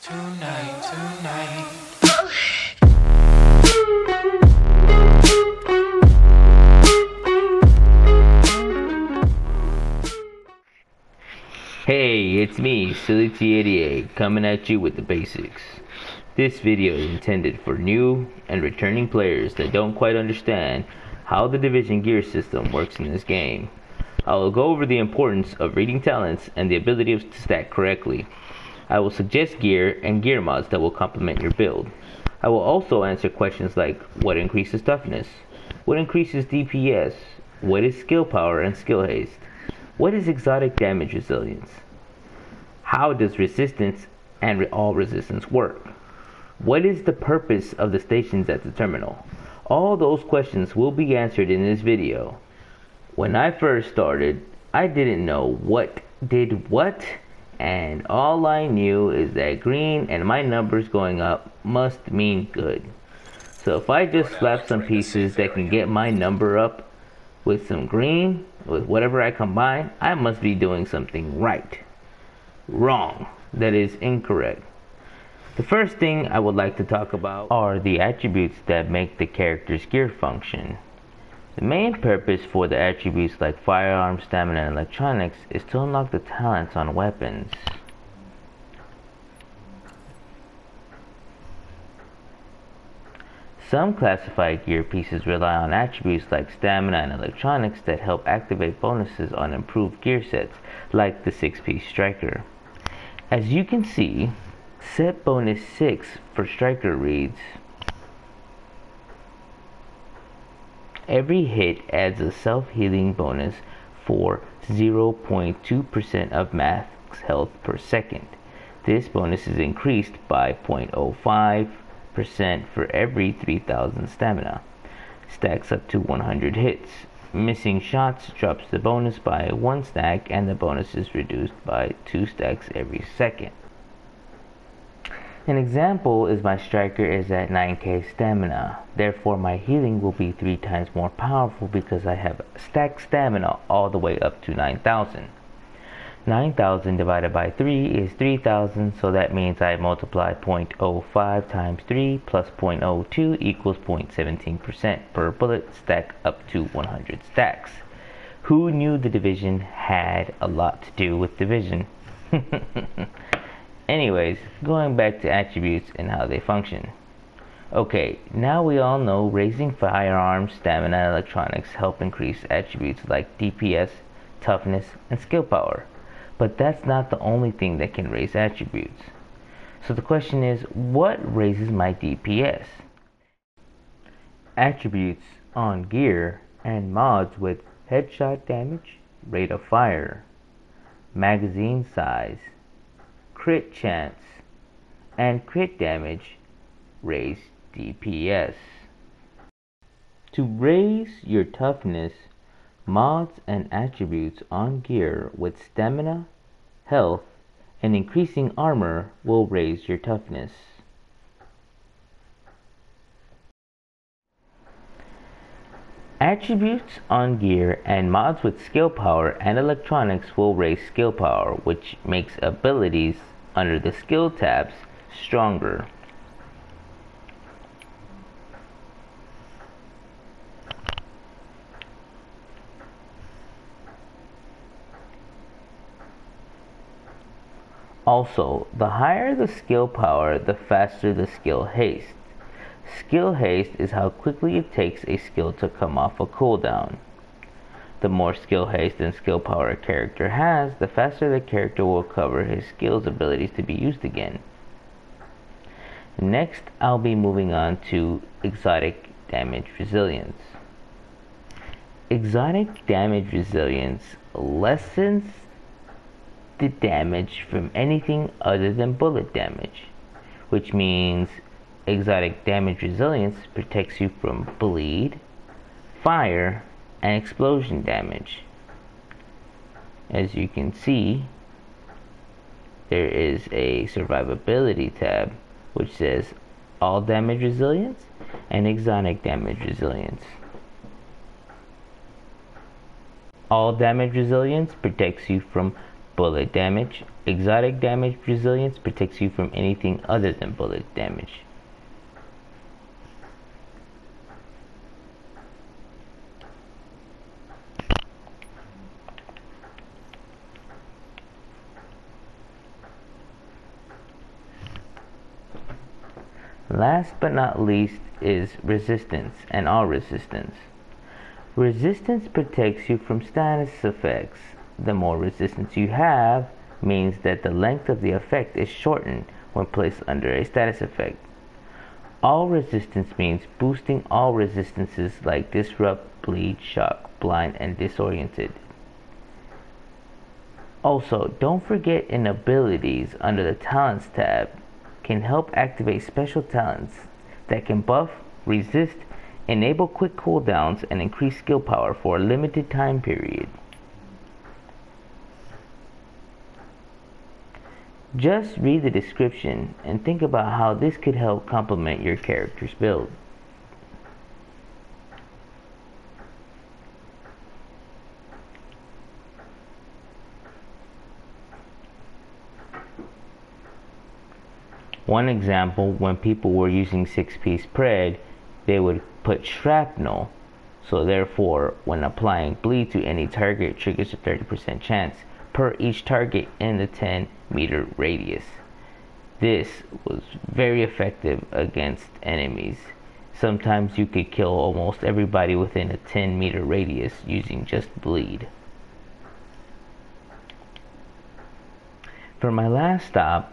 Tonight. Hey, it's me, Silly T88, coming at you with the basics. This video is intended for new and returning players that don't quite understand how the division gear system works in this game. I will go over the importance of reading talents and the ability to stack correctly. I will suggest gear and gear mods that will complement your build. I will also answer questions like what increases toughness, what increases DPS, what is skill power and skill haste, what is exotic damage resilience, how does resistance and all resistance work, what is the purpose of the stations at the terminal. All those questions will be answered in this video. When I first started, I didn't know what did what, and all I knew is that green and my numbers going up must mean good. So if I just slap some pieces that can get my number up with some green, with whatever I combine, I must be doing something right. Wrong. That is incorrect. The first thing I would like to talk about are the attributes that make the character's gear function. The main purpose for the attributes like firearms, stamina, and electronics is to unlock the talents on weapons. Some classified gear pieces rely on attributes like stamina and electronics that help activate bonuses on improved gear sets, like the 6-piece striker. As you can see, set bonus 6 for striker reads, every hit adds a self-healing bonus for 0.2% of max health per second. This bonus is increased by 0.05% for every 3,000 stamina. Stacks up to 100 hits. Missing shots drops the bonus by 1 stack, and the bonus is reduced by 2 stacks every second. An example is my striker is at 9k stamina, therefore my healing will be 3 times more powerful because I have stacked stamina all the way up to 9,000. 9,000 divided by 3 is 3,000, so that means I multiply 0.05 times 3 plus 0.02 equals 0.17% per bullet, stack up to 100 stacks. Who knew the division had a lot to do with division? Anyways, going back to attributes and how they function. Okay, now we all know raising firearms, stamina, and electronics help increase attributes like DPS, toughness, and skill power. But that's not the only thing that can raise attributes. So the question is, what raises my DPS? Attributes on gear and mods with headshot damage, rate of fire, magazine size, crit chance, and crit damage raise DPS. To raise your toughness, mods and attributes on gear with stamina, health, and increasing armor will raise your toughness. Attributes on gear and mods with skill power and electronics will raise skill power, which makes abilities under the skill tabs stronger. Also, the higher the skill power, the faster the skill haste. Skill haste is how quickly it takes a skill to come off a cooldown. The more skill haste and skill power a character has, the faster the character will recover his skill's abilities to be used again. Next, I'll be moving on to exotic damage resilience. Exotic damage resilience lessens the damage from anything other than bullet damage, which means exotic damage resilience protects you from bleed, fire, and explosion damage. As you can see, there is a survivability tab which says all damage resilience and exotic damage resilience. All damage resilience protects you from bullet damage, Exotic damage resilience protects you from anything other than bullet damage. Last but not least is resistance and all resistance. Resistance protects you from status effects. The more resistance you have means that the length of the effect is shortened when placed under a status effect. All resistance means boosting all resistances like disrupt, bleed, shock, blind, and disoriented. Also, don't forget in abilities under the talents tab can help activate special talents that can buff, resist, enable quick cooldowns, and increase skill power for a limited time period. Just read the description and think about how this could help complement your character's build. One example, when people were using 6-piece pred, they would put shrapnel, so therefore when applying bleed to any target triggers a 30% chance per each target in the 10-meter radius. This was very effective against enemies. Sometimes you could kill almost everybody within a 10-meter radius using just bleed. For my last stop,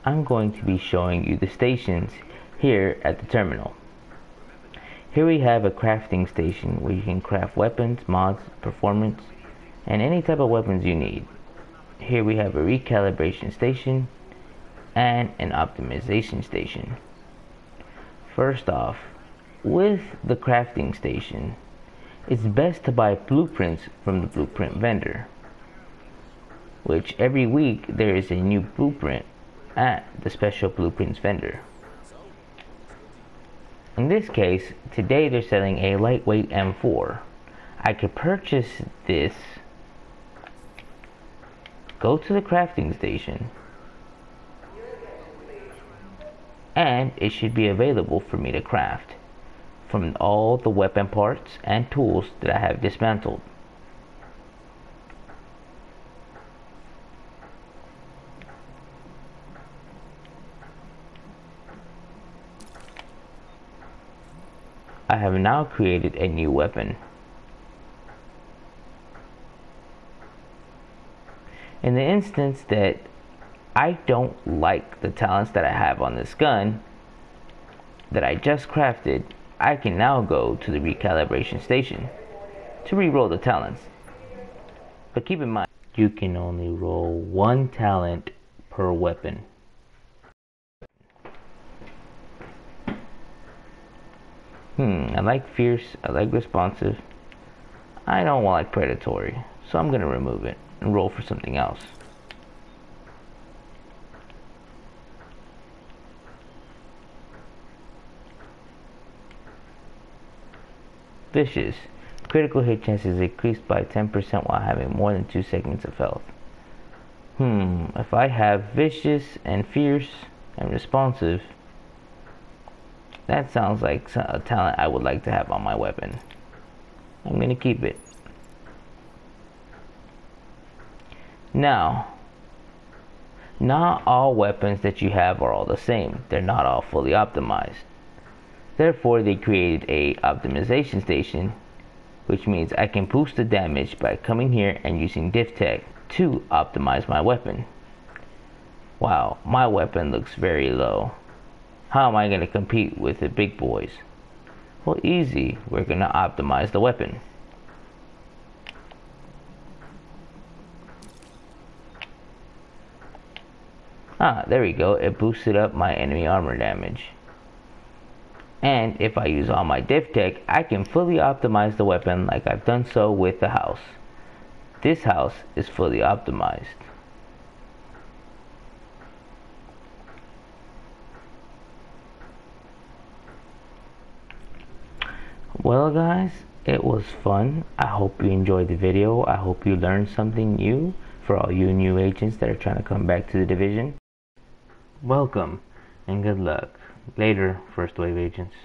I'm going to be showing you the stations here at the terminal. Here we have a crafting station where you can craft weapons, mods, performance, and any type of weapons you need. Here we have a recalibration station and an optimization station. First off, with the crafting station, it's best to buy blueprints from the blueprint vendor, which every week there is a new blueprint at the special blueprints vendor. In this case, today they're selling a lightweight M4. I could purchase this, go to the crafting station, and it should be available for me to craft from all the weapon parts and tools that I have dismantled. I have now created a new weapon. In the instance that I don't like the talents that I have on this gun that I just crafted, I can now go to the recalibration station to re-roll the talents. But keep in mind, you can only roll one talent per weapon. I like fierce, I like responsive. I don't like predatory, so I'm gonna remove it and roll for something else. Vicious. Critical hit chance is increased by 10% while having more than 2 seconds of health. If I have vicious and fierce and responsive, that sounds like a talent I would like to have on my weapon. I'm gonna keep it. Now, not all weapons that you have are all the same. They're not all fully optimized. Therefore, they created a optimization station, which means I can boost the damage by coming here and using diff tech to optimize my weapon. Wow, my weapon looks very low. How am I going to compete with the big boys? Well, easy. We're going to optimize the weapon. There we go. It boosted up my enemy armor damage. And if I use all my diff tech, I can fully optimize the weapon like I've done so with the house. This house is fully optimized. Well guys, it was fun. I hope you enjoyed the video. I hope you learned something new. For all you new agents that are trying to come back to the division, welcome and good luck. Later, first wave agents.